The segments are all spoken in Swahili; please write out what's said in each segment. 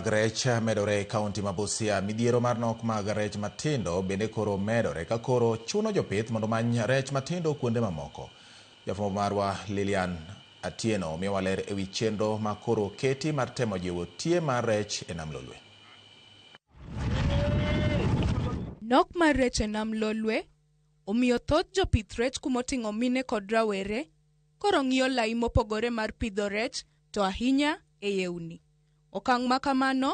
rech medore kaunti ma Busia. Midhiero mar nok mag rech matindo bende koro medore ka koro chuno jopith mondo many rech matindo kuonde mamoko. Jafwambo marwa Lilian Atieno miyowa ler ewi chenro ma koro keti mar temo jiwo tie mar rech e nam Lolwe. Nok mar rech e nam Lolwe omiyo thoth jopith rech kumoting'o mine kod rawere koro ng'iyo lai mopogore mar pidho rech to ahinya e yeuni. Okang' ma kamano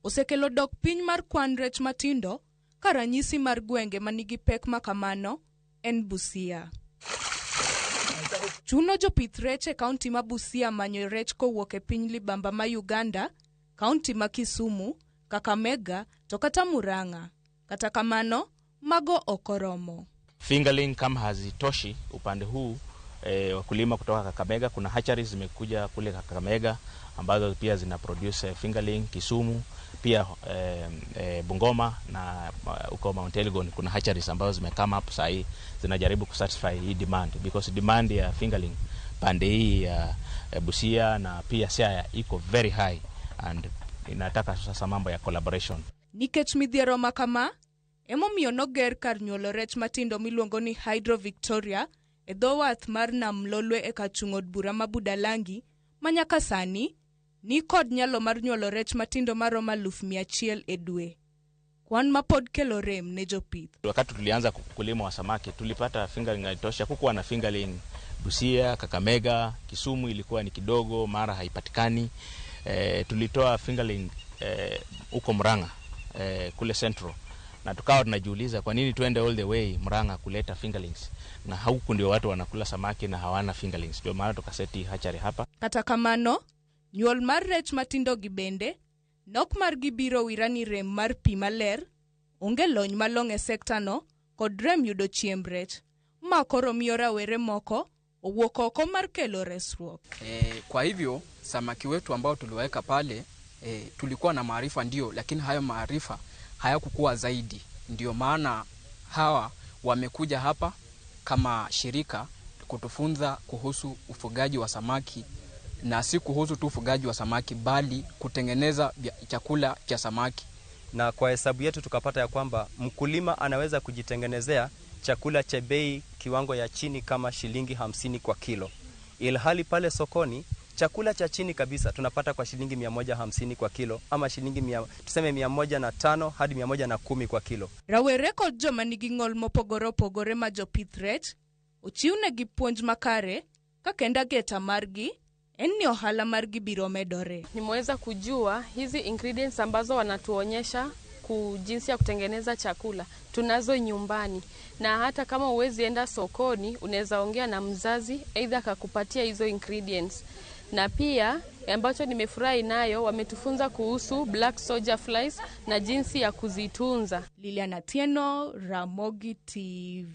osekelo dok piny mar kwan rech matindo ka ranyisi mar gwenge manigi pek ma kamano en Busia. Chuno jopith rech e kaunti ma Busia manyo rech kowuok e piny libamba ma Uganda, kaunti ma Kisumu, Kakamega to kata Murang'a. Kata kamano mago okoromo. Fingerling kama hazitoshi upande huu wakulima kutoka Kakamega, kuna hatcheries zimekuja kule Kakamega ambazo pia zina produce fingerling. Kisumu pia Bungoma na uko Mount Elgon kuna hatcheries ambazo zimekama hapo sasa hii zinajaribu kusatisfy hii demand, because demand ya fingerling pande hii ya Busia na pia Siaya iko very high and inataka sasa mambo ya collaboration. Nikech midhiero makama emomiyo noger kar nyuolo rech matindo miluongo ni Hydro Victoria e dho wath mar nam Lolwe e kachung' od bura ma Budalangi manyaka sani ni kod nyalo mar nyuolo rech matindo maromo 100,000 e dwe. Kwan ma pod kelo rem ne jopith. Wakati tulianza kulima wa samaki tulipata fingerling haitosha, kukuwa na fingerling Busia, Kakamega, Kisumu ilikuwa ni kidogo, Mara haipatikani. Tulitoa fingerling uko Murang'a kule Central, na tukawa tunajiuliza kwa nini tuende all the way Murang'a kuleta fingerlings na huku ndio watu wanakula samaki na hawana fingerlings. Ndio maana tukaseti hatchery hapa. Kata kamano nyuol mar rech matindo gi bende nok mar gibiro wirani rem mar pi maler, onge lony malong' e sekta no kod rem yudo chiemb rech ma koro miyo rawere moko owuok oko mar kelo resruok. Kwa hivyo samaki wetu ambao tuliweka pale tulikuwa na maarifa ndio, lakini hayo maarifa hayakukua zaidi. Ndio maana hawa wamekuja hapa kama shirika kutufunza kuhusu ufugaji wa samaki, na si kuhusu tu ufugaji wa samaki bali kutengeneza chakula cha samaki. Na kwa hesabu yetu tukapata ya kwamba mkulima anaweza kujitengenezea chakula cha bei kiwango ya chini kama shilingi 50 kwa kilo. Ilhali pale sokoni chakula cha chini kabisa tunapata kwa shilingi 150 kwa kilo, ama shilingi tuseme 105 hadi 110 kwa kilo. Rawere kod joma nigi ng'ol mopogore opogore ma jopith rech ochiwnegi puonj makare ka kenda geta margi en ni ohala margi biro medore. Nimeweza kujua hizi ingredients ambazo wanatuonyesha jinsi ya kutengeneza chakula tunazo nyumbani, na hata kama uwezi enda sokoni unaweza ongea na mzazi aidha akakupatia hizo ingredients. Na pia ambacho nimefurahi nayo wametufunza kuhusu black soldier flies na jinsi ya kuzitunza. Lilian Atieno, Ramogi TV.